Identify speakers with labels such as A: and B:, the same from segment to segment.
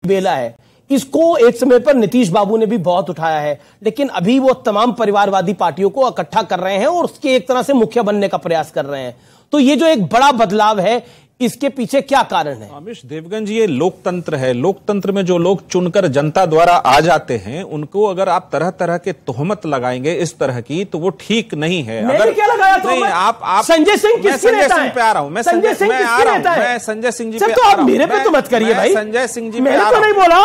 A: बेला है, इसको एक समय पर नीतीश बाबू ने भी बहुत उठाया है, लेकिन अभी वो तमाम परिवारवादी पार्टियों को इकट्ठा कर रहे हैं और उसके एक तरह से मुखिया बनने का प्रयास कर रहे हैं। तो ये जो एक बड़ा बदलाव है, इसके पीछे क्या कारण है?
B: अमीश देवगन जी, ये लोकतंत्र है। लोकतंत्र में जो लोग चुनकर जनता द्वारा आ जाते हैं, उनको अगर आप तरह तरह के तोहमत लगाएंगे इस तरह की, तो वो ठीक नहीं है।
A: अगर क्या लगाया
B: नहीं, आप
A: संजय सिंह
B: पे आ रहा हूं, मैं संजय सिंह पे आ रहा हूं।
A: मेरे पे तो मत करिए भाई,
B: संजय सिंह जी
A: मैंने तो नहीं बोला।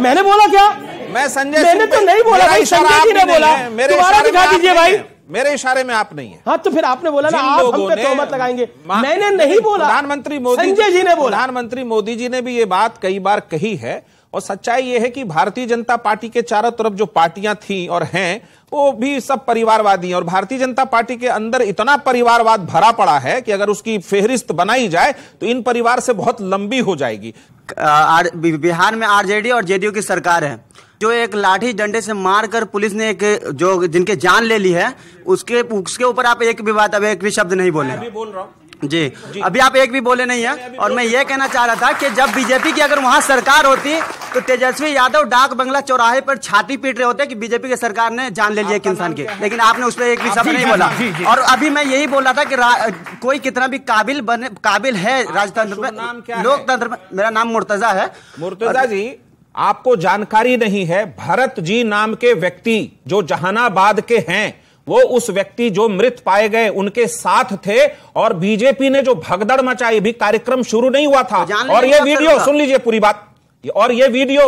A: मैंने बोला क्या? मैंने तो नहीं बोला भाई, संजय जी ने बोला। दोबारा दिखा दीजिए भाई।
B: मेरे इशारे में आप नहीं है।
A: हाँ, तो फिर आपने बोला ना आप हम पे तोहमत लगाएंगे। मैंने नहीं बोला,
B: प्रधानमंत्री मोदी
A: संजय जी ने बोला।
B: प्रधानमंत्री मोदी जी ने भी ये बात कई बार कही है। और सच्चाई ये है कि भारतीय जनता पार्टी के चारों तरफ जो पार्टियां थी और हैं, वो भी सब परिवारवादी हैं। और भारतीय जनता पार्टी के अंदर इतना परिवारवाद भरा पड़ा है कि अगर उसकी फेहरिस्त बनाई जाए तो इन परिवार से बहुत लंबी हो जाएगी।
C: बिहार में आरजेडी और जेडीयू की सरकार है, जो एक लाठी डंडे से मारकर पुलिस ने एक जो जिनके जान ले ली है, उसके ऊपर आप एक भी बात, अब एक भी शब्द नहीं बोले।
B: मैं बोल रहा हूं
C: जी, अभी आप एक भी बोले नहीं है। और मैं ये कहना चाह रहा था कि जब बीजेपी की अगर वहां सरकार होती तो तेजस्वी यादव डाक बंगला चौराहे पर छाती पीट रहे होते कि बीजेपी की सरकार ने जान ले लिया एक इंसान की, लेकिन आपने उस पर एक भी शब्द नहीं बोला। और अभी मैं यही बोल रहा था कि कोई कितना भी काबिल है राजतंत्र में, लोकतंत्र में। मेरा नाम मुर्तजा है।
B: मुर्तजा जी, आपको जानकारी नहीं है, भरत जी नाम के व्यक्ति जो जहानाबाद के हैं, वो उस व्यक्ति जो मृत पाए गए उनके साथ थे। और बीजेपी ने जो भगदड़ मचाई, भी कार्यक्रम शुरू नहीं हुआ था। और ये वीडियो सुन लीजिए पूरी बात। और ये वीडियो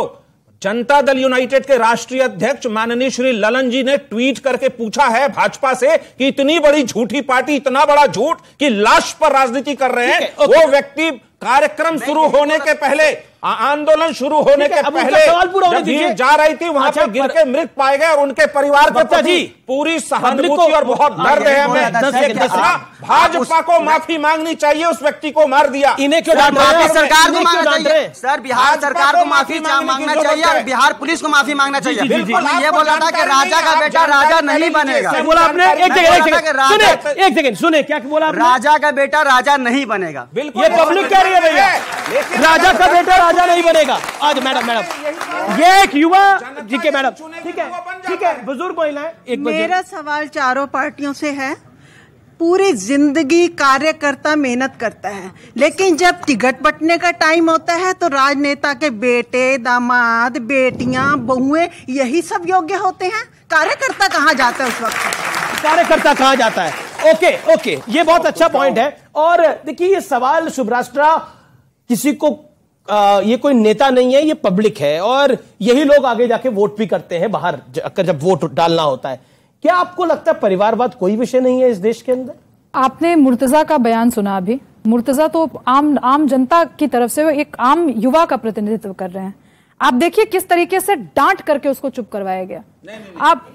B: जनता दल यूनाइटेड के राष्ट्रीय अध्यक्ष माननीय श्री ललन जी ने ट्वीट करके पूछा है भाजपा से कि इतनी बड़ी झूठी पार्टी, इतना बड़ा झूठ कि लाश पर राजनीति कर रहे हैं। वो व्यक्ति कार्यक्रम शुरू होने के पहले, आंदोलन शुरू होने के पहले जब भीड़ जा रही थी, वहां पे गिर के मृत पाए गए और उनके परिवार के प्रति पूरी सहानुभूति और बहुत दर्द है हमें। भाजपा को माफी मांगनी चाहिए, उस व्यक्ति को मार दिया।
A: इन्हें क्यों
C: सरकार को मांगना चाहिए सर, बिहार सरकार को माफी मांगना चाहिए और बिहार पुलिस को माफी मांगना चाहिए। मैं ये बोला था कि राजा का बेटा राजा नहीं बनेगा।
A: बोला आपने, एक सेकंड सुने क्या बोला?
C: राजा का बेटा राजा नहीं बनेगा।
B: बिल्कुल,
A: ये पब्लिक कह रही है भैया, राजा का बेटा राजा नहीं बनेगा। आज मैडम ये एक युवा जी के मैडम, ठीक है बुजुर्ग महिलाएं।
D: मेरा सवाल चारों पार्टियों से है। पूरी जिंदगी कार्यकर्ता मेहनत करता है, लेकिन जब टिकट बंटने का टाइम होता है तो राजनेता के बेटे, दामाद, बेटियां, बहुएं, यही सब योग्य होते हैं। कार्यकर्ता कहाँ जाता है उस वक्त?
A: कार्यकर्ता कहाँ जाता है? ओके, ये बहुत अच्छा पॉइंट है। और देखिए, ये सवाल शुभराष्ट्रा किसी को ये कोई नेता नहीं है, ये पब्लिक है और यही लोग आगे जाके वोट भी करते हैं बाहर जब वोट डालना होता है। क्या आपको लगता है परिवारवाद कोई विषय नहीं है इस देश के अंदर?
E: आपने मुर्तजा का बयान सुना अभी। मुर्तजा तो आम जनता की तरफ से एक आम युवा का प्रतिनिधित्व कर रहे हैं। आप देखिए किस तरीके से डांट करके उसको चुप करवाया गया। आप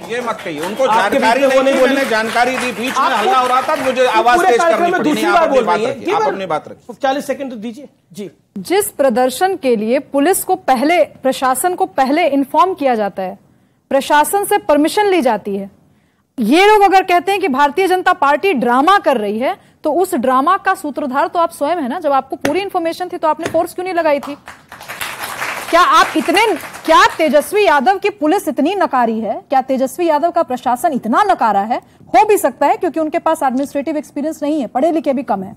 B: ये मत कहिए, उनको जानकारी नहीं, मैंने जानकारी दी, बीच में हल्ला हो रहा था, मुझे आवाज तेज करनी पड़ी। नहीं, आप अपनी बात रखिए।
A: 40 सेकंड तो दीजिए जी।
E: जिस प्रदर्शन के लिए पुलिस को पहले, प्रशासन को पहले इन्फॉर्म किया जाता है, प्रशासन से परमिशन ली जाती है, ये लोग अगर कहते हैं कि भारतीय जनता पार्टी ड्रामा कर रही है, तो उस ड्रामा का सूत्रधार तो आप स्वयं है ना। जब आपको पूरी इंफॉर्मेशन थी तो आपने फोर्स क्यों नहीं लगाई थी? क्या तेजस्वी यादव की पुलिस इतनी नकारी है? क्या तेजस्वी यादव का प्रशासन इतना नकारा है? हो भी सकता है क्योंकि उनके पास एडमिनिस्ट्रेटिव एक्सपीरियंस नहीं है, पढ़े लिखे भी कम है।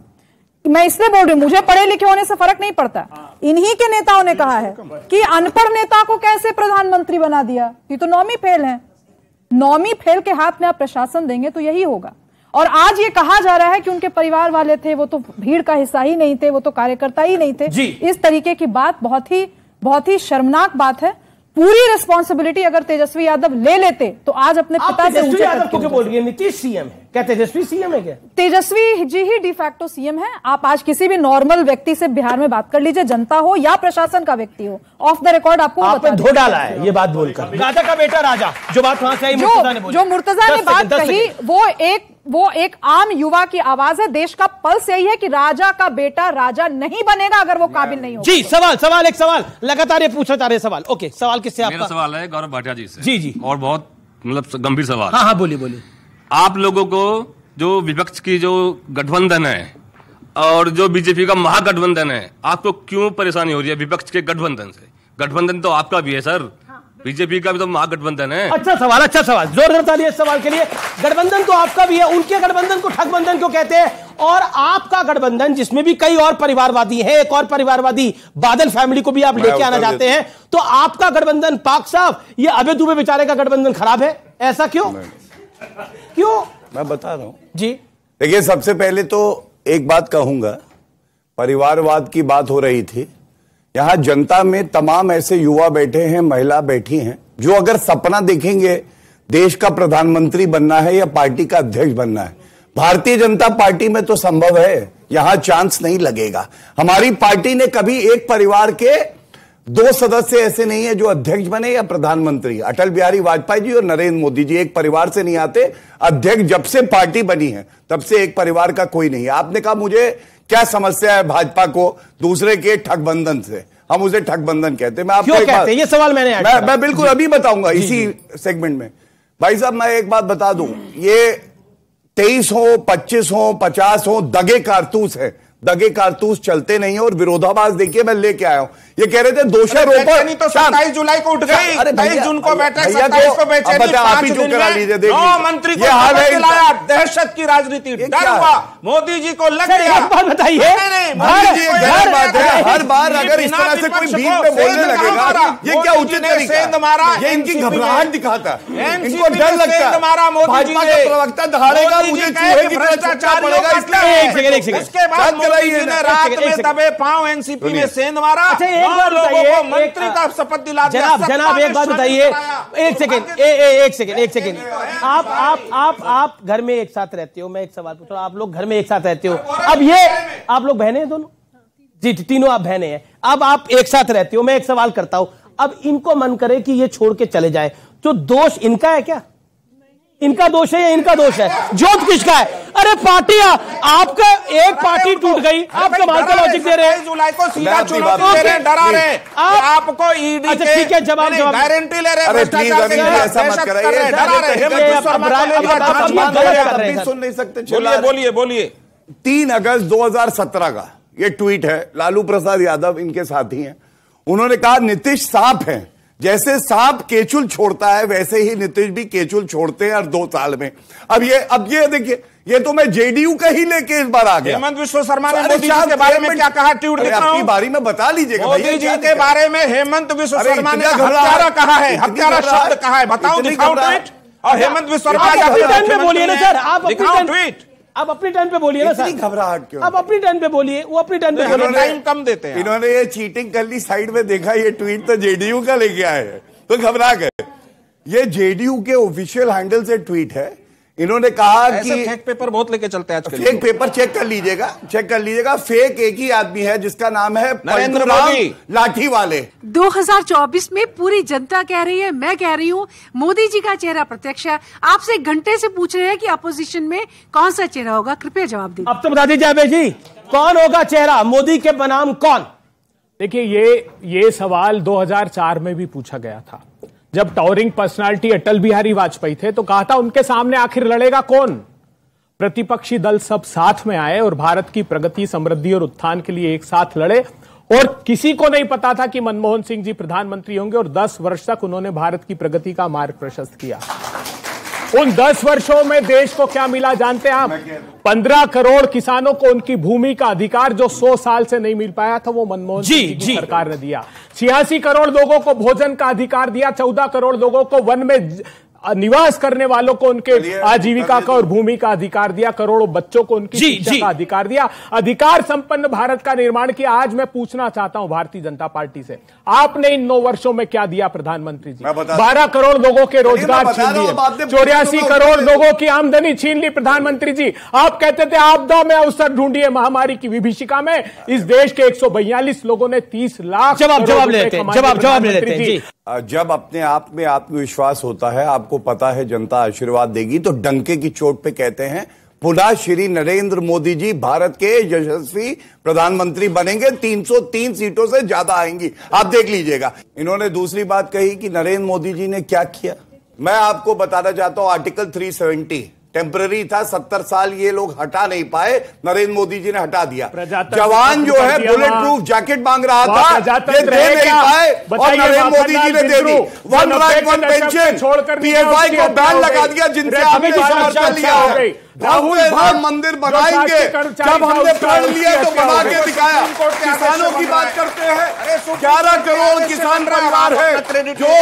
E: मैं इसलिए बोल रही हूं, मुझे पढ़े लिखे होने से फर्क नहीं पड़ता। इन्हीं के नेताओं ने कहा है कि अनपढ़ नेता को कैसे प्रधानमंत्री बना दिया, ये तो नौवीं फेल है। नौवीं फेल के हाथ में आप प्रशासन देंगे तो यही होगा। और आज ये कहा जा रहा है कि उनके परिवार वाले थे, वो तो भीड़ का हिस्सा ही नहीं थे, वो तो कार्यकर्ता ही नहीं थे। इस तरीके की बात बहुत ही शर्मनाक बात है। पूरी रिस्पॉन्सिबिलिटी अगर तेजस्वी यादव ले लेते तो आज अपने पिता से
A: तेजस्वी यादव को क्यों बोल रही है? नीतीश सीएम है, क्या तेजस्वी सीएम है? क्या
E: तेजस्वी जी ही डिफैक्टो सीएम है। आप आज किसी भी नॉर्मल व्यक्ति से बिहार में बात कर लीजिए, जनता हो या प्रशासन का व्यक्ति हो, ऑफ द रिकॉर्ड आपको
A: धो डाला है ये बात बोलकर। राजा का बेटा राजा, जो बात वहां से आई,
E: जो मुर्तजा ने बात कही, वो एक आम युवा की आवाज है। देश का पल्स यही है कि राजा का बेटा राजा नहीं बनेगा अगर वो काबिल नहीं होगा।
A: जी, एक सवाल लगातार ये पूछा जा रहे सवाल। ओके, सवाल किससे? आपका
F: मेरा सवाल है गौरव भाटिया जी से।
A: जी,
F: और बहुत मतलब गंभीर सवाल।
A: हाँ, बोलिए।
F: आप लोगों को जो विपक्ष की जो गठबंधन है, और जो बीजेपी का महागठबंधन है, आपको क्यों परेशानी हो रही है विपक्ष के गठबंधन से? गठबंधन तो आपका भी है सर, बीजेपी का भी तो महागठबंधन है।
A: अच्छा सवाल, जोरदार ताली इस सवाल के लिए। गठबंधन तो आपका भी है, उनके गठबंधन को ठगबंधन क्यों कहते हैं? और आपका गठबंधन जिसमें भी कई और परिवारवादी है, एक और परिवारवादी बादल फैमिली को भी आप लेके आना चाहते हैं, तो आपका गठबंधन पाक साहब, ये अबे दुबे बेचारे का गठबंधन खराब है, ऐसा क्यों? क्यों?
G: मैं बता रहा हूं
A: जी।
G: देखिए, सबसे पहले तो एक बात कहूंगा, परिवारवाद की बात हो रही थी, यहां जनता में तमाम ऐसे युवा बैठे हैं, महिला बैठी हैं, जो अगर सपना देखेंगे देश का प्रधानमंत्री बनना है या पार्टी का अध्यक्ष बनना है, भारतीय जनता पार्टी में तो संभव है, यहां चांस नहीं लगेगा। हमारी पार्टी ने कभी एक परिवार के 2 सदस्य ऐसे नहीं है जो अध्यक्ष बने या प्रधानमंत्री। अटल बिहारी वाजपेयी जी और नरेंद्र मोदी जी एक परिवार से नहीं आते। अध्यक्ष जब से पार्टी बनी है तब से एक परिवार का कोई नहीं है। आपने कहा मुझे क्या समस्या है भाजपा को दूसरे के ठगबंधन से, हम उसे ठगबंधन कहते हैं। मैं आपको
A: क्यों कहते हैं? ये सवाल
G: मैं बिल्कुल अभी बताऊंगा इसी सेगमेंट में। भाई साहब, मैं एक बात बता दूं, ये 23 हो, 25 हो, 50 हो, दगे कारतूस है। दगे कारतूस चलते नहीं है। और विरोधाभास देखिए, मैं लेके आया हूं। ये कह रहे थे दोषारोपण
B: तो 27 जुलाई को उठ गई,
G: अरे
B: 23 जून को बैठक, 27 को बेचैनी,
G: आप ही चुप करा लीजिए। देखिए,
B: मंत्री को दिलाया, दहशत की राजनीति, डर हुआ, मोदी जी को लग गया।
A: एक बात बताइए,
G: मोदी जी गलत बात है। हर बार अगर इस तरह से कोई बीच में बोलने लगेगा, ये क्या उचित तरीका? ये इनकी घबराहट दिखाता है, इनको डर लगता है। भाजपा का प्रवक्ता दहाड़ेगा, मुझे चूहे की तरह छूटना पड़ेगा, इसलिए
B: उसके बाद मोदी जी ने रात में दबे पांव एनसीपी में सेंध मारा। लोगों को मंत्री का शपथ दिला दिया।
A: जनाब एक बात बताइए, एक सेकेंड, आप घर में एक साथ रहते हो, मैं एक सवाल पूछ रहा हूं, आप लोग घर में एक साथ रहते हो, अब ये आप लोग बहने हैं दोनों? जी, तीनों आप बहने हैं। अब आप एक साथ रहते हो, मैं एक सवाल करता हूं, अब इनको मन करे कि ये छोड़ के चले जाए, तो दोष इनका है क्या? इनका दोष है या इनका दोष है? जोत किसका है? अरे पार्टी, आपका एक पार्टी टूट गई, आप कमाल का लॉजिक दे रहे हैं।
B: जुलाई को सीधा चुनाव दे रहे हैं, डरा रहे हैं आपको ईडी।
A: अच्छा ठीक है, जवाब
B: गारंटी ले रहे हैं,
G: सुन नहीं सकते।
B: बोलिए।
G: 3 अगस्त 2017 का ये ट्वीट है, लालू प्रसाद यादव इनके साथी हैं। उन्होंने कहा नीतीश सांप है, जैसे सांप केचुल छोड़ता है वैसे ही नीतीश भी केचुल छोड़ते हैं, और 2 साल में। अब ये देखिए, ये तो मैं जेडीयू का ही लेके इस बार आ गया।
B: हेमंत विश्व शर्मा ने मोदी जी के बारे में क्या कहा? ट्वीट दिखाऊं?
G: अपनी बारी में बता लीजिएगा।
B: मोदी जी के बारे में हेमंत विश्व शर्मा ने हत्यारा कहा है, हत्यारा शब्द कहा है। बताओ, दिखाओ ट्वीट। और हेमंत विश्व शर्मा
A: अपनी टाइम पे बोलिए ना सर, आप
B: दिखाओ ट्वीट।
A: आप अपनी टाइम पे बोलिए ना सर।
G: घबराहट क्यों?
A: आप अपनी टाइम पे बोलिए, वो अपनी टाइम पे बोलिए।
B: टाइम कम देते हैं।
G: इन्होंने ये चीटिंग कर ली, साइड में देखा ये ट्वीट तो जेडीयू का लेके आए हैं, तो घबरा गए। ये जेडीयू के ऑफिशियल हैंडल से ट्वीट है। इन्होंने कहा कि
B: फेक पेपर बहुत लेके चलते हैं आजकल।
G: फेक पेपर चेक कर लीजिएगा। फेक एक ही आदमी है जिसका नाम है
B: नरेंद्र मोदी,
G: लाठी वाले।
H: 2024 में पूरी जनता कह रही है, मैं कह रही हूँ, मोदी जी का चेहरा प्रत्यक्ष है। आपसे घंटे से पूछ रहे हैं कि अपोजिशन में कौन सा चेहरा होगा, कृपया जवाब दीजिए।
A: अब तो बता दीजिए अबे जी, कौन होगा चेहरा? मोदी के बनाम कौन?
I: देखिए, ये सवाल 2004 में भी पूछा गया था, जब टावरिंग पर्सनालिटी अटल बिहारी वाजपेयी थे, तो कहा था उनके सामने आखिर लड़ेगा कौन? प्रतिपक्षी दल सब साथ में आए और भारत की प्रगति, समृद्धि और उत्थान के लिए एक साथ लड़े। और किसी को नहीं पता था कि मनमोहन सिंह जी प्रधानमंत्री होंगे, और 10 वर्ष तक उन्होंने भारत की प्रगति का मार्ग प्रशस्त किया। उन 10 वर्षों में देश को क्या मिला जानते हैं आप? 15 करोड़ किसानों को उनकी भूमि का अधिकार, जो 100 साल से नहीं मिल पाया था, वो मनमोहन सिंह की सरकार ने दिया। 86 करोड़ लोगों को भोजन का अधिकार दिया, 14 करोड़ लोगों को वन में निवास करने वालों को उनके आजीविका का और भूमि का अधिकार दिया, करोड़ों बच्चों को उनकी शिक्षा का अधिकार दिया, अधिकार संपन्न भारत का निर्माण किया। आज मैं पूछना चाहता हूं भारतीय जनता पार्टी से, आपने इन 9 वर्षों में क्या दिया प्रधानमंत्री जी? 12 करोड़ लोगों के रोजगार छीन लिए, 84 करोड़ लोगों की आमदनी छीन ली प्रधानमंत्री जी। आप कहते थे आपदा में अवसर ढूंढिए, महामारी की विभीषिका में इस देश के 142 लोगों ने 30 लाख
A: जवाब ले लेते हैं।
G: जब अपने आप में आत्मविश्वास होता है, आपको पता है जनता आशीर्वाद देगी, तो डंके की चोट पे कहते हैं पुनः श्री नरेंद्र मोदी जी भारत के यशस्वी प्रधानमंत्री बनेंगे, 303 सीटों से ज्यादा आएंगी, आप देख लीजिएगा। इन्होंने दूसरी बात कही कि नरेंद्र मोदी जी ने क्या किया। मैं आपको बताना चाहता हूं, आर्टिकल 370 टेम्पररी था, 70 साल ये लोग हटा नहीं पाए, नरेंद्र मोदी जी ने हटा दिया। जवान जो है बुलेट प्रूफ जैकेट मांग रहा था, ये दे नहीं पाए और नरेंद्र मोदी जी ने दे दी। 1 रैंक 1 पेंशन, पीएफआई को बैन लगा दिया, जिनसे आपने समर्थन लिया है। भव्य राम मंदिर बनाएंगे, जब हमने प्रण लिया तो बना के दिखाया। किसानों की बात करते हैं, 11 करोड़ किसान परिवार है जो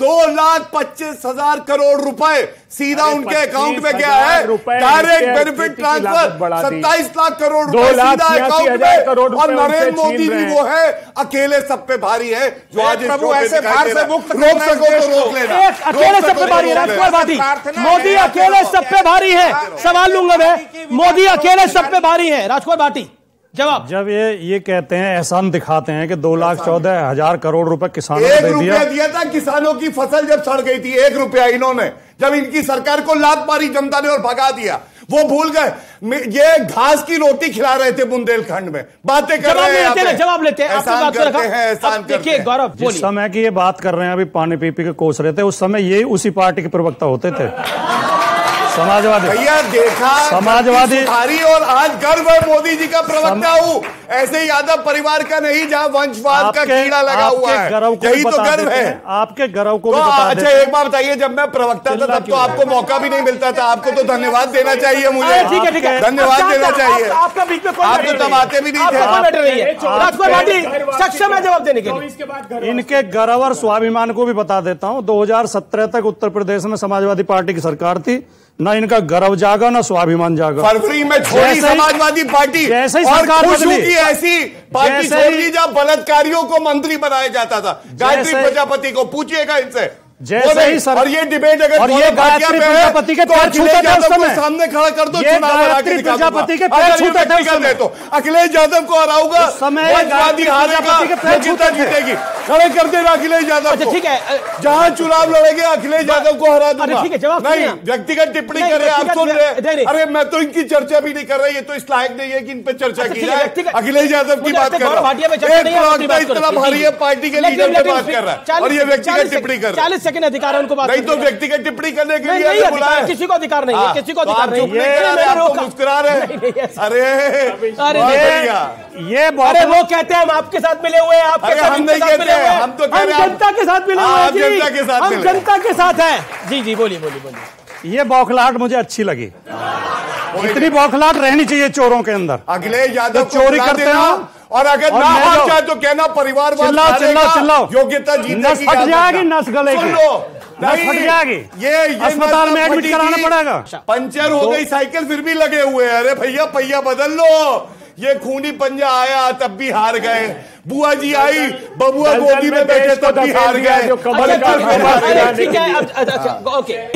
G: 2,25,000 करोड़ रुपए सीधा उनके अकाउंट में गया है। Direct benefit transfer 27 lakh crore रुपए सीधा अकाउंट में, और नरेंद्र मोदी जी वो है अकेले सब पे भारी है, जो आज प्रभु ऐसे भार से मुक्त रोक सको तो रोक लेना।
A: अकेले सब पे भारी है राजकुमार भाटी, मोदी अकेले सब पे भारी है। सवाल लूंगा मैं, मोदी अकेले सब पे भारी है। राजकुमार भाटी जवाब।
J: जब ये कहते हैं, एहसान दिखाते हैं कि 2,14,000 करोड़ रुपए किसानों को दे
G: दिया। 1 रुपया दिया था किसानों की फसल जब सड़ गई थी, 1 रुपया इन्होंने, जब इनकी सरकार को लात मारी जनता ने और भगा दिया, वो भूल गए। ये घास की रोटी खिला रहे थे बुंदेलखंड में, बातें कर रहे हैं।
A: जवाब लेते हैं,
G: एहसान करते हैं, एहसान करते हैं।
A: गौरव,
J: जिस समय की ये बात कर रहे हैं, अभी पानी पी के कोस रहे थे, उस समय ये उसी पार्टी के प्रवक्ता होते थे, समाजवादी।
G: भैया देखा, समाजवादी और आज गर्व है मोदी जी का प्रवक्ता हूँ, ऐसे यादव परिवार का नहीं जहाँ वंशवाद का कीड़ा लगा हुआ है, यही तो गर्व है।
J: आपके गर्व को
G: अच्छा एक बात बताइए, जब मैं प्रवक्ता था तब तो आपको मौका भी नहीं मिलता था, आपको तो धन्यवाद देना चाहिए मुझे,
A: ठीक है
G: धन्यवाद देना चाहिए।
A: आपका बीच में
G: आप तो तब आते भी नहीं थे।
A: राजकुमार भाटी सक्षम है जवाब देने के लिए।
J: इनके गर्व और स्वाभिमान को भी बता देता हूँ, 2017 तक उत्तर प्रदेश में समाजवादी पार्टी की सरकार थी, ना इनका गर्व जागा ना स्वाभिमान जागा।
G: फरवरी में छोड़ी समाजवादी पार्टी,
J: जैसे ही सरकार बदली,
G: ऐसी पार्टी छोड़ी जहाँ बलात्कारियों को मंत्री बनाया जाता था। गायत्री प्रजापति को पूछिएगा इनसे,
J: जैसे ही सर,
G: और ये डिबेट अगर
J: और ये गायत्री प्रजापति के पैर छूते थे उस समय,
G: सामने खड़ा कर दो,
J: गायत्री प्रजापति के पैर छूते थे उस समय,
G: तो अखिलेश यादव को हराऊंगा,
J: समाजवादी
G: हारेगा, जीतेगी, खड़े कर देना अखिलेश यादव को।
A: ठीक है,
G: जहां चुनाव लड़ेंगे अखिलेश यादव को हरा दूंगा।
A: ठीक है, जवाब
G: नहीं, व्यक्तिगत टिप्पणी कर रहे हैं आप, सुन रहे। अरे मैं तो इनकी चर्चा भी नहीं कर रहा, ये तो इस लायक नहीं है कि इन पे चर्चा की जाए। अखिलेश यादव की बात कर रहा है, इतना भारी है, पार्टी के लीडर पे बात कर रहा है और ये व्यक्तिगत टिप्पणी कर रहा है।
A: 40 सेकंड अधिकार है उनको,
G: नहीं तो व्यक्तिगत टिप्पणी करने के लिए बुलाया,
A: किसी को अधिकार नहीं है, किसी को अधिकार नहीं
G: है। मुस्कुरा रहे,
A: अरे वो कहते हैं हम आपके साथ मिले हुए हैं, आपके साथ
G: हम नहीं कहते हैं, हम तो कह रहे हैं
A: जनता के साथ मिले हुए हैं,
G: जनता के साथ,
A: हम जनता के साथ हैं। जी बोलिए।
J: ये बौखलाहट मुझे अच्छी लगी, इतनी बौखलाहट रहनी चाहिए चोरों के अंदर।
G: अखिलेश यादव
J: चोरी करते हैं,
G: और अगर ना हो जाए तो कहना परिवारवाद,
J: चिल्लाओ,
G: योग्यता जीतने की
J: फट जाएगी, नस गलेगी, फट जाएगी,
G: ये
J: अस्पताल में एडमिट कराना पड़ेगा।
G: पंचर हो गई साइकिल फिर भी लगे हुए हैं, अरे भैया पहिया बदल लो। ये खूनी पंजा आया तब भी हार गए, बुआ जी आई, बबुआ गोदी में बैठे तब भी हार गए।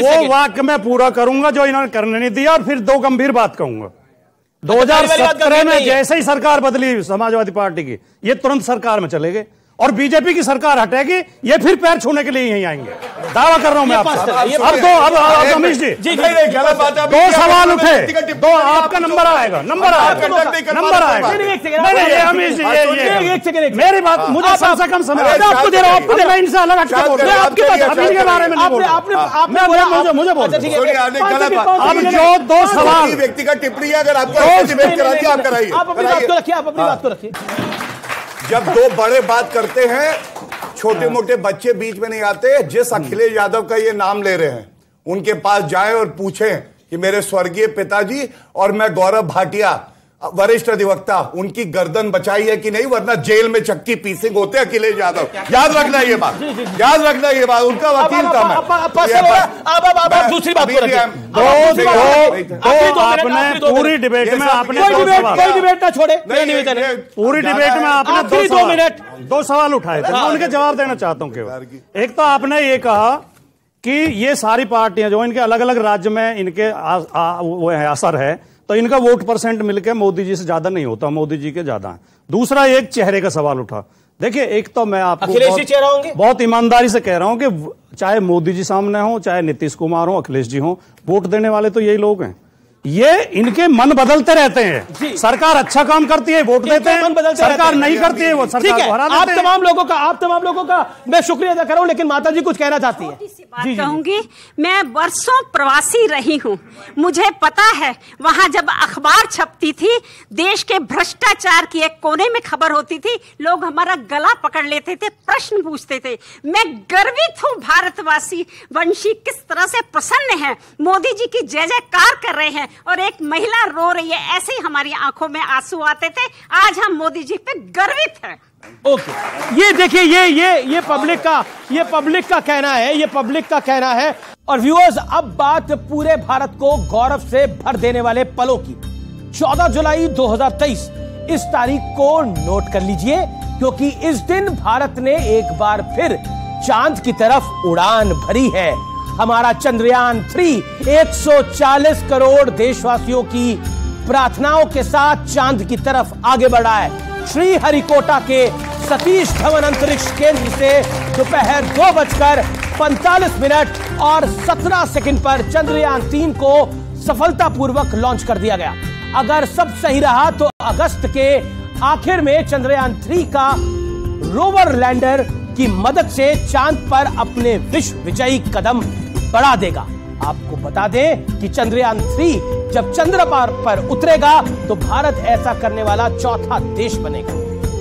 J: वो वाक्य मैं पूरा करूंगा जो इन्होंने करने नहीं दिया, और फिर 2 गंभीर बात कहूंगा। 2017 में जैसे ही सरकार बदली समाजवादी पार्टी की, ये तुरंत सरकार में चले गए, और बीजेपी की सरकार हटेगी, ये फिर पैर छूने के लिए यहीं आएंगे, दावा कर रहा हूं मैं आपसे। अब अमीश जी 2 सवाल उठे, 2 आपका नंबर आएगा, नंबर आएगा। नहीं अमीश जी, ये मेरी बात मुझे कम से कम समझ, आपको दे रहा हूं, आपको इनसे अलग हटके बोल रहे हैं, आपके बारे में नहीं बोल रहा, मुझे बोल अब जो 2 सवाल
G: व्यक्तिगत टिप्पणी अगर आपको डिबेट करा दिया, आप कराइए,
A: आप अपनी बात को रखिए, आप अपनी बात को रखिए।
G: जब 2 बड़े बात करते हैं, छोटे मोटे बच्चे बीच में नहीं आते। जिस अखिलेश यादव का ये नाम ले रहे हैं, उनके पास जाएं और पूछें कि मेरे स्वर्गीय पिताजी और मैं गौरव भाटिया, वरिष्ठ अधिवक्ता, उनकी गर्दन बचाई है कि नहीं, वरना जेल में चक्की पीसिंग होते अखिलेश यादव। याद रखना ये बात, याद रखना ये बात, उनका वकील था मैं।
A: अब दूसरी बात को रखिए,
J: पूरी डिबेट में आपने
A: कोई डिबेट ना छोड़े,
J: पूरी डिबेट में आपने 2 सवाल उठाए थे, मैं उनके जवाब देना चाहता हूं केवल। एक तो आपने ये कहा कि ये सारी पार्टियां जो इनके अलग अलग राज्य में इनके वो है असर है, तो इनका वोट परसेंट मिलकर मोदी जी से ज्यादा नहीं होता, मोदी जी के ज्यादा है। दूसरा एक चेहरे का सवाल उठा। देखिए, एक तो मैं आपको बहुत ईमानदारी से कह रहा हूं कि चाहे मोदी जी सामने हो, चाहे नीतीश कुमार हो, अखिलेश जी हो, वोट देने वाले तो यही लोग हैं। ये इनके मन बदलते रहते हैं। सरकार अच्छा काम करती है वोट देते हैं, सरकार नहीं करती है वो सरकार को हरा देते हैं।
A: आप तमाम लोगों का मैं शुक्रिया अदा कर रहा हूं, लेकिन माता जी कुछ कहना चाहती है।
K: जी कहूंगी, मैं वर्षों प्रवासी रही हूं, मुझे पता है वहां जब अखबार छपती थी, देश के भ्रष्टाचार की एक कोने में खबर होती थी, लोग हमारा गला पकड़ लेते थे, प्रश्न पूछते थे। मैं गर्वित हूं भारतवासी वंशी किस तरह से प्रसन्न है, मोदी जी की जय जयकार कर रहे हैं और एक महिला रो रही है, ऐसे ही हमारी आंखों में आंसू आते थे। आज हम मोदी जी पे गर्वित हैं।
A: ओके, ये देखिए, ये पब्लिक का कहना है, ये पब्लिक का कहना है। और व्यूअर्स, अब बात पूरे भारत को गौरव से भर देने वाले पलों की। 14 जुलाई 2023 इस तारीख को नोट कर लीजिए, क्योंकि इस दिन भारत ने एक बार फिर चांद की तरफ उड़ान भरी है। हमारा चंद्रयान 3 140 करोड़ देशवासियों की प्रार्थनाओं के साथ चांद की तरफ आगे बढ़ा है। श्रीहरिकोटा के सतीश धवन अंतरिक्ष केंद्र से दोपहर 2:45 और 17 सेकंड पर चंद्रयान 3 को सफलतापूर्वक लॉन्च कर दिया गया। अगर सब सही रहा तो अगस्त के आखिर में चंद्रयान 3 का रोवर लैंडर की मदद से चांद पर अपने विश्व विजयी कदम बढ़ा देगा। आपको बता दें कि चंद्रयान 3 जब चंद्र पर उतरेगा तो भारत ऐसा करने वाला चौथा देश बनेगा।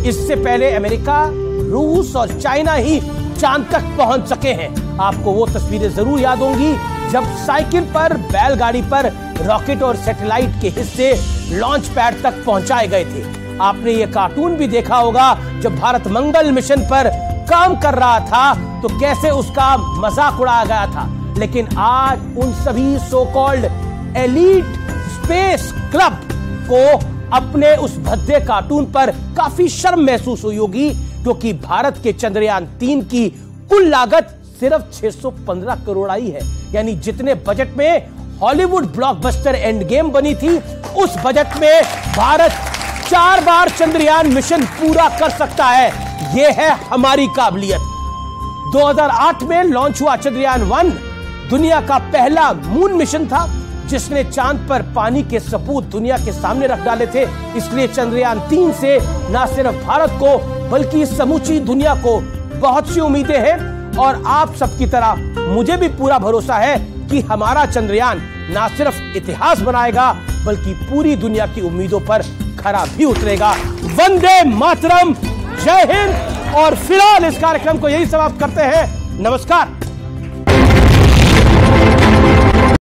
A: इससे पहले अमेरिका, रूस और चाइना ही चांद तक पहुंच सके हैं। आपको वो तस्वीरें जरूर याद होंगी जब साइकिल पर, बैलगाड़ी पर रॉकेट और सैटेलाइट के हिस्से लॉन्च पैड तक पहुंचाए गए थे। आपने ये कार्टून भी देखा होगा जब भारत मंगल मिशन पर काम कर रहा था तो कैसे उसका मजाक उड़ाया गया था। लेकिन आज उन सभी so called elite space club को अपने उस भद्दे कार्टून पर काफी शर्म महसूस हुई होगी, क्योंकि भारत के चंद्रयान 3 की कुल लागत सिर्फ 615 करोड़ आई है। यानी जितने बजट में हॉलीवुड ब्लॉकबस्टर एंड गेम बनी थी, उस बजट में भारत 4 बार चंद्रयान मिशन पूरा कर सकता है। यह है हमारी काबिलियत। 2008 में लॉन्च हुआ चंद्रयान 1 दुनिया का पहला मून मिशन था, जिसने चांद पर पानी के सबूत दुनिया के सामने रख डाले थे। इसलिए चंद्रयान 3 से न सिर्फ भारत को बल्कि समूची दुनिया को बहुत सी उम्मीदें हैं। और आप सबकी तरह मुझे भी पूरा भरोसा है कि हमारा चंद्रयान न सिर्फ इतिहास बनाएगा बल्कि पूरी दुनिया की उम्मीदों पर खरा भी उतरेगा। वंदे मातरम, जय हिंद। और फिलहाल इस कार्यक्रम को यही समाप्त करते हैं। नमस्कार।